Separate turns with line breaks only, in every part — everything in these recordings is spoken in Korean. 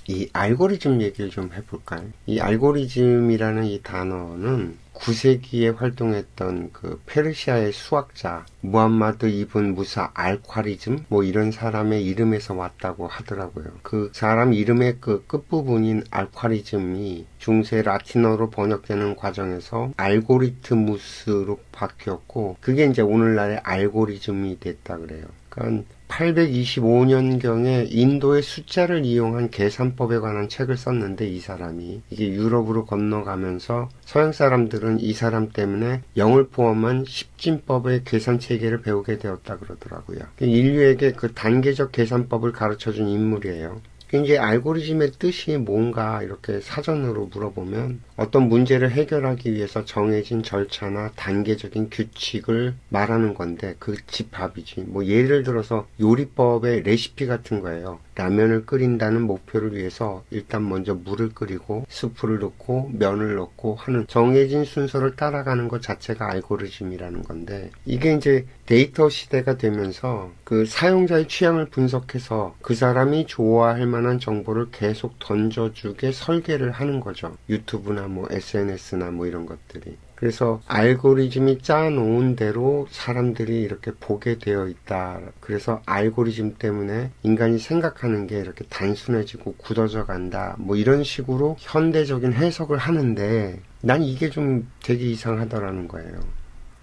이 알고리즘 얘기를 좀 해볼까요? 이 알고리즘이라는 이 단어는 9세기에 활동했던 그 페르시아의 수학자 무함마드 이븐 무사 알콰리즘 뭐 이런 사람의 이름에서 왔다고 하더라고요. 그 사람 이름의 그 끝부분인 알콰리즘이 중세 라틴어로 번역되는 과정에서 알고리트무스로 바뀌었고 그게 이제 오늘날의 알고리즘이 됐다 그래요. 그러니까 825년경에 인도의 숫자를 이용한 계산법에 관한 책을 썼는데 이 사람이 이게 유럽으로 건너가면서 서양 사람들은 이 사람 때문에 0을 포함한 십진법의 계산 체계를 배우게 되었다 그러더라고요. 인류에게 그 단계적 계산법을 가르쳐준 인물이에요. 이제 알고리즘의 뜻이 뭔가 이렇게 사전으로 물어보면 어떤 문제를 해결하기 위해서 정해진 절차나 단계적인 규칙을 말하는 건데 그 집합이지. 뭐 예를 들어서 요리법의 레시피 같은 거예요. 라면을 끓인다는 목표를 위해서 일단 먼저 물을 끓이고 스프를 넣고 면을 넣고 하는 정해진 순서를 따라가는 것 자체가 알고리즘이라는 건데 이게 이제 데이터 시대가 되면서 그 사용자의 취향을 분석해서 그 사람이 좋아할 만한 정보를 계속 던져주게 설계를 하는 거죠. 유튜브나 뭐 SNS나 뭐 이런 것들이. 그래서 알고리즘이 짜놓은 대로 사람들이 이렇게 보게 되어 있다. 그래서 알고리즘 때문에 인간이 생각하는 게 이렇게 단순해지고 굳어져 간다. 뭐 이런 식으로 현대적인 해석을 하는데 난 이게 좀 되게 이상하더라는 거예요.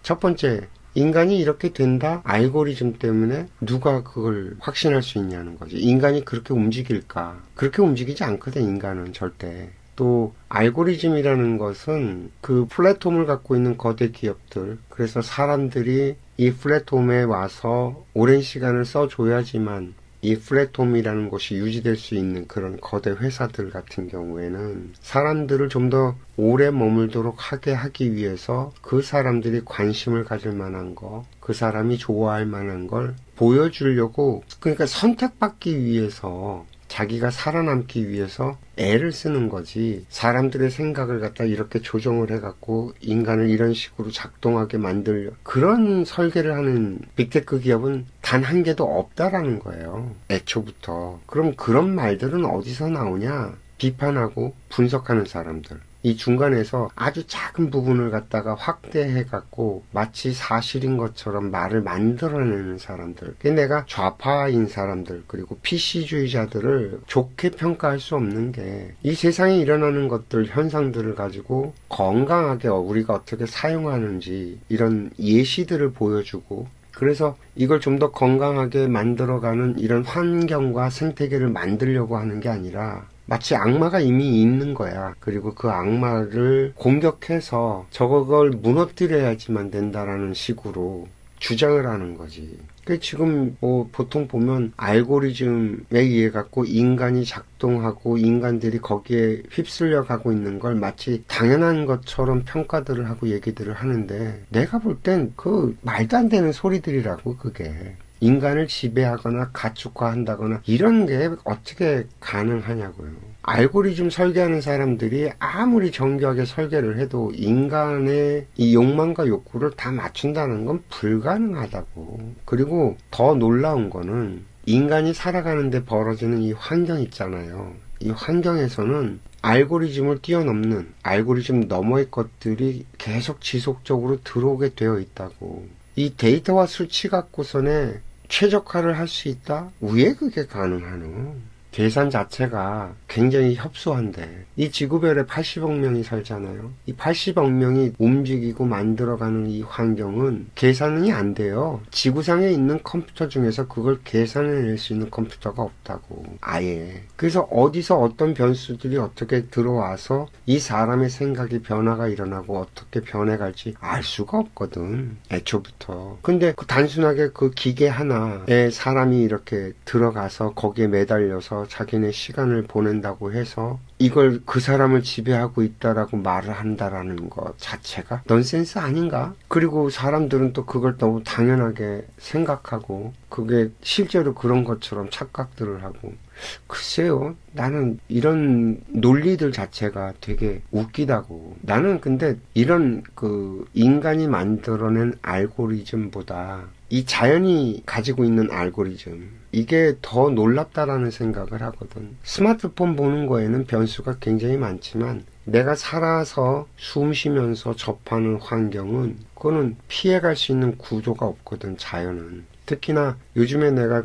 첫 번째, 인간이 이렇게 된다? 알고리즘 때문에 누가 그걸 확신할 수 있냐는 거지. 인간이 그렇게 움직일까? 그렇게 움직이지 않거든, 인간은 절대. 또 알고리즘이라는 것은 그 플랫폼을 갖고 있는 거대 기업들, 그래서 사람들이 이 플랫폼에 와서 오랜 시간을 써줘야지만 이 플랫폼이라는 것이 유지될 수 있는 그런 거대 회사들 같은 경우에는 사람들을 좀 더 오래 머물도록 하게 하기 위해서 그 사람들이 관심을 가질 만한 거, 그 사람이 좋아할 만한 걸 보여주려고, 그러니까 선택받기 위해서 자기가 살아남기 위해서 애를 쓰는 거지 사람들의 생각을 갖다 이렇게 조정을 해갖고 인간을 이런 식으로 작동하게 만들려 그런 설계를 하는 빅테크 기업은 단 한 개도 없다라는 거예요. 애초부터. 그럼 그런 말들은 어디서 나오냐? 비판하고 분석하는 사람들. 이 중간에서 아주 작은 부분을 갖다가 확대해갖고 마치 사실인 것처럼 말을 만들어내는 사람들. 내가 좌파인 사람들 그리고 PC주의자들을 좋게 평가할 수 없는 게 이 세상에 일어나는 것들, 현상들을 가지고 건강하게 우리가 어떻게 사용하는지 이런 예시들을 보여주고 그래서 이걸 좀 더 건강하게 만들어가는 이런 환경과 생태계를 만들려고 하는 게 아니라 마치 악마가 이미 있는 거야. 그리고 그 악마를 공격해서 저걸 무너뜨려야지만 된다라는 식으로 주장을 하는 거지. 지금 뭐 보통 보면 알고리즘에 의해 갖고 인간이 작동하고 인간들이 거기에 휩쓸려 가고 있는 걸 마치 당연한 것처럼 평가들을 하고 얘기들을 하는데 내가 볼 땐 그 말도 안 되는 소리들이라고 그게. 인간을 지배하거나 가축화한다거나 이런 게 어떻게 가능하냐고요. 알고리즘 설계하는 사람들이 아무리 정교하게 설계를 해도 인간의 이 욕망과 욕구를 다 맞춘다는 건 불가능하다고. 그리고 더 놀라운 거는 인간이 살아가는데 벌어지는 이 환경 있잖아요. 이 환경에서는 알고리즘을 뛰어넘는 알고리즘 너머의 것들이 계속 지속적으로 들어오게 되어 있다고. 이 데이터와 수치 갖고서는 최적화를 할 수 있다? 왜 그게 가능하노? 계산 자체가 굉장히 협소한데 이 지구별에 80억 명이 살잖아요. 이 80억 명이 움직이고 만들어가는 이 환경은 계산이 안 돼요. 지구상에 있는 컴퓨터 중에서 그걸 계산해낼 수 있는 컴퓨터가 없다고. 아예. 그래서 어디서 어떤 변수들이 어떻게 들어와서 이 사람의 생각이 변화가 일어나고 어떻게 변해갈지 알 수가 없거든. 애초부터. 근데 단순하게 그 기계 하나에 사람이 이렇게 들어가서 거기에 매달려서 가서 자기네 시간을 보낸다고 해서 이걸 그 사람을 지배하고 있다라고 말을 한다라는 것 자체가 넌센스 아닌가? 그리고 사람들은 또 그걸 너무 당연하게 생각하고 그게 실제로 그런 것처럼 착각들을 하고 글쎄요, 나는 이런 논리들 자체가 되게 웃기다고. 나는 근데 이런 인간이 만들어낸 알고리즘보다 이 자연이 가지고 있는 알고리즘, 이게 더 놀랍다라는 생각을 하거든. 스마트폰 보는 거에는 변수가 굉장히 많지만 내가 살아서 숨 쉬면서 접하는 환경은 그거는 피해갈 수 있는 구조가 없거든, 자연은. 특히나 요즘에 내가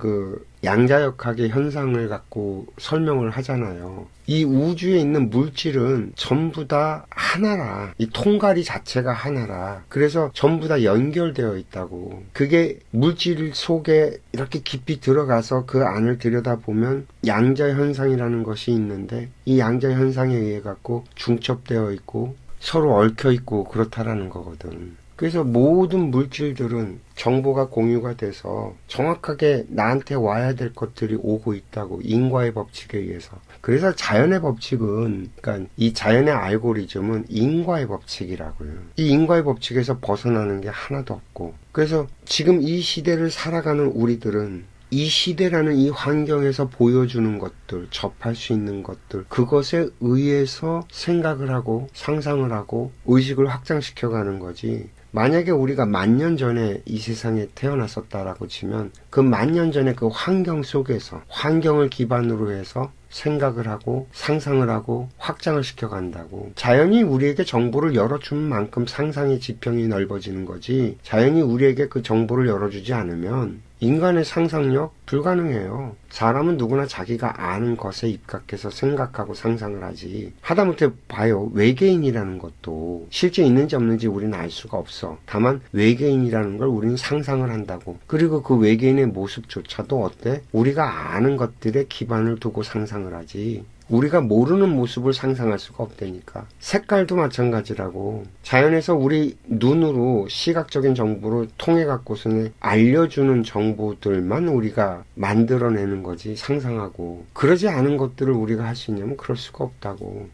양자역학의 현상을 갖고 설명을 하잖아요. 이 우주에 있는 물질은 전부 다 하나라. 이 통갈이 자체가 하나라. 그래서 전부 다 연결되어 있다고. 그게 물질 속에 이렇게 깊이 들어가서 그 안을 들여다보면 양자현상이라는 것이 있는데 이 양자현상에 의해 갖고 중첩되어 있고 서로 얽혀 있고 그렇다라는 거거든. 그래서 모든 물질들은 정보가 공유가 돼서 정확하게 나한테 와야 될 것들이 오고 있다고, 인과의 법칙에 의해서. 그래서 자연의 법칙은, 그러니까 이 자연의 알고리즘은 인과의 법칙이라고요. 이 인과의 법칙에서 벗어나는 게 하나도 없고, 그래서 지금 이 시대를 살아가는 우리들은 이 시대라는 이 환경에서 보여주는 것들, 접할 수 있는 것들, 그것에 의해서 생각을 하고 상상을 하고 의식을 확장시켜가는 거지. 만약에 우리가 10,000년 전에 이 세상에 태어났었다라고 치면 그 10,000년 전에 그 환경 속에서 환경을 기반으로 해서 생각을 하고 상상을 하고 확장을 시켜간다고. 자연이 우리에게 정보를 열어주는 만큼 상상의 지평이 넓어지는 거지, 자연이 우리에게 그 정보를 열어주지 않으면 인간의 상상력 불가능해요. 사람은 누구나 자기가 아는 것에 입각해서 생각하고 상상을 하지. 하다못해 봐요. 외계인이라는 것도 실제 있는지 없는지 우리는 알 수가 없어. 다만 외계인이라는 걸 우리는 상상을 한다고. 그리고 그 외계인의 모습조차도 어때? 우리가 아는 것들에 기반을 두고 상상을 하지. 우리가 모르는 모습을 상상할 수가 없다니까. 색깔도 마찬가지라고. 자연에서 우리 눈으로 시각적인 정보를 통해 갖고서는 알려주는 정보들만 우리가 만들어내는 거지, 상상하고. 그러지 않은 것들을 우리가 할 수 있냐면 그럴 수가 없다고.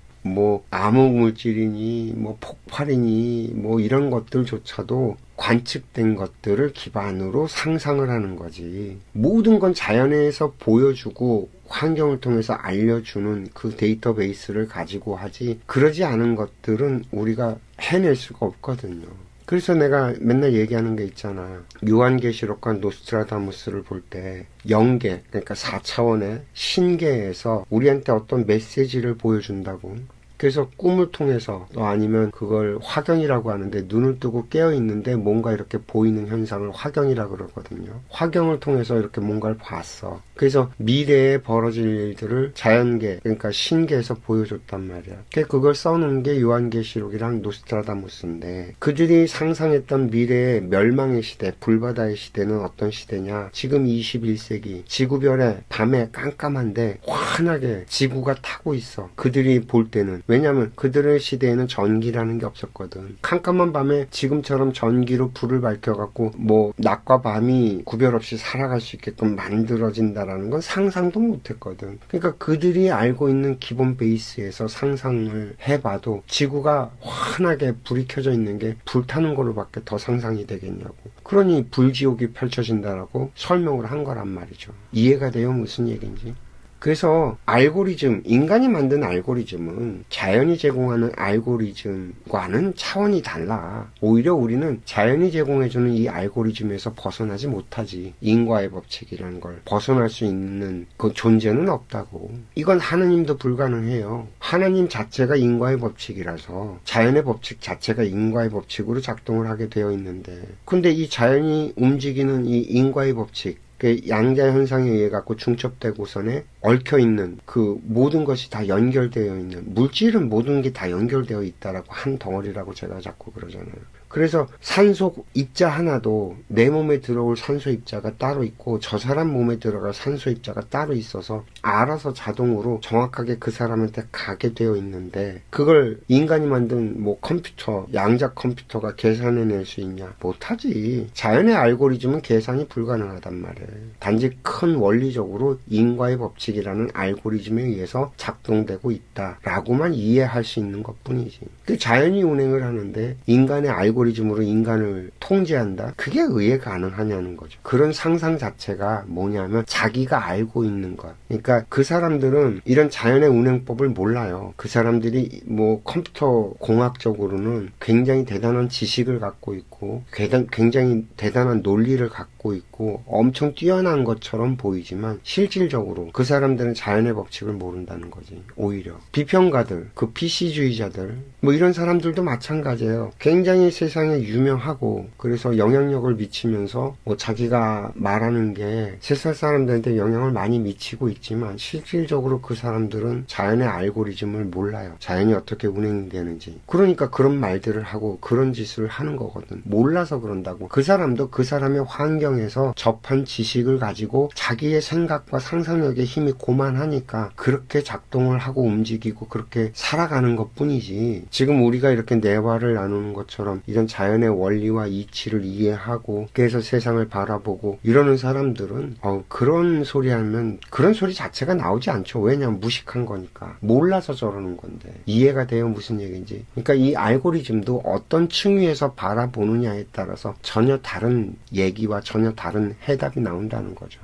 암흑물질이니 폭발이니 이런 것들조차도 관측된 것들을 기반으로 상상을 하는 거지. 모든 건 자연에서 보여주고 환경을 통해서 알려주는 그 데이터베이스를 가지고 하지, 그러지 않은 것들은 우리가 해낼 수가 없거든요. 그래서 내가 맨날 얘기하는 게 있잖아. 요한계시록과 노스트라다무스를 볼 때 영계, 그러니까 4차원의 신계에서 우리한테 어떤 메시지를 보여준다고. 그래서 꿈을 통해서 또 아니면 그걸 화경이라고 하는데, 눈을 뜨고 깨어 있는데 뭔가 이렇게 보이는 현상을 화경이라고 그러거든요. 화경을 통해서 이렇게 뭔가를 봤어. 그래서 미래에 벌어질 일들을 자연계, 그러니까 신계에서 보여줬단 말이야. 그걸 써놓은 게 요한계시록이랑 노스트라다무스인데, 그들이 상상했던 미래의 멸망의 시대, 불바다의 시대는 어떤 시대냐? 지금 21세기 지구별에 밤에 깜깜한데 환하게 지구가 타고 있어. 그들이 볼 때는. 왜냐면 그들의 시대에는 전기라는 게 없었거든. 캄캄한 밤에 지금처럼 전기로 불을 밝혀갖고 낮과 밤이 구별 없이 살아갈 수 있게끔 만들어진다라는 건 상상도 못했거든. 그러니까 그들이 알고 있는 기본 베이스에서 상상을 해봐도 지구가 환하게 불이 켜져 있는 게 불타는 거로밖에 더 상상이 되겠냐고. 그러니 불지옥이 펼쳐진다라고 설명을 한 거란 말이죠. 이해가 돼요? 무슨 얘기인지? 그래서 알고리즘, 인간이 만든 알고리즘은 자연이 제공하는 알고리즘과는 차원이 달라. 오히려 우리는 자연이 제공해주는 이 알고리즘에서 벗어나지 못하지. 인과의 법칙이라는 걸 벗어날 수 있는 그 존재는 없다고. 이건 하느님도 불가능해요. 하나님 자체가 인과의 법칙이라서 자연의 법칙 자체가 인과의 법칙으로 작동을 하게 되어 있는데, 근데 이 자연이 움직이는 이 인과의 법칙, 그 양자 현상에 의해 갖고 중첩되고선에 얽혀 있는 그 모든 것이 다 연결되어 있는, 물질은 모든 게 다 연결되어 있다라고 한 덩어리라고 제가 자꾸 그러잖아요. 그래서 산소 입자 하나도 내 몸에 들어올 산소 입자가 따로 있고 저 사람 몸에 들어갈 산소 입자가 따로 있어서 알아서 자동으로 정확하게 그 사람한테 가게 되어 있는데, 그걸 인간이 만든 뭐 컴퓨터, 양자 컴퓨터가 계산해낼 수 있냐? 못하지. 자연의 알고리즘은 계산이 불가능하단 말이에요. 단지 큰 원리적으로 인과의 법칙이라는 알고리즘에 의해서 작동되고 있다라고만 이해할 수 있는 것뿐이지. 그 자연이 운행을 하는데 인간의 알고리즘으로 인간을 통제한다? 그게 의해 가능하냐는 거죠. 그런 상상 자체가 뭐냐면 자기가 알고 있는 것. 그러니까 그 사람들은 이런 자연의 운행법을 몰라요. 그 사람들이 뭐 컴퓨터 공학적으로는 굉장히 대단한 지식을 갖고 있고 굉장히 대단한 논리를 갖고 있고 엄청 뛰어난 것처럼 보이지만 실질적으로 그 사람들은 자연의 법칙을 모른다는 거지. 오히려 비평가들, 그 PC주의자들 뭐 이런 사람들도 마찬가지예요. 굉장히 세상에 유명하고 그래서 영향력을 미치면서 뭐 자기가 말하는 게 세상 사람들한테 영향을 많이 미치고 있지만 실질적으로 그 사람들은 자연의 알고리즘을 몰라요. 자연이 어떻게 운행되는지. 그러니까 그런 말들을 하고 그런 짓을 하는 거거든. 몰라서 그런다고. 그 사람도 그 사람의 환경에서 접한 지식을 가지고 자기의 생각과 상상력의 힘이 고만하니까 그렇게 작동을 하고 움직이고 그렇게 살아가는 것뿐이지. 지금 우리가 이렇게 대화를 나누는 것처럼 이런 자연의 원리와 이치를 이해하고 그래서 세상을 바라보고 이러는 사람들은 그런 소리 하면 그런 소리 자체가 나오지 않죠. 왜냐하면 무식한 거니까. 몰라서 저러는 건데. 이해가 돼요, 무슨 얘기인지. 그러니까 이 알고리즘도 어떤 층위에서 바라보느냐에 따라서 전혀 다른 얘기와 전혀 다른 해답이 나온다는 거죠.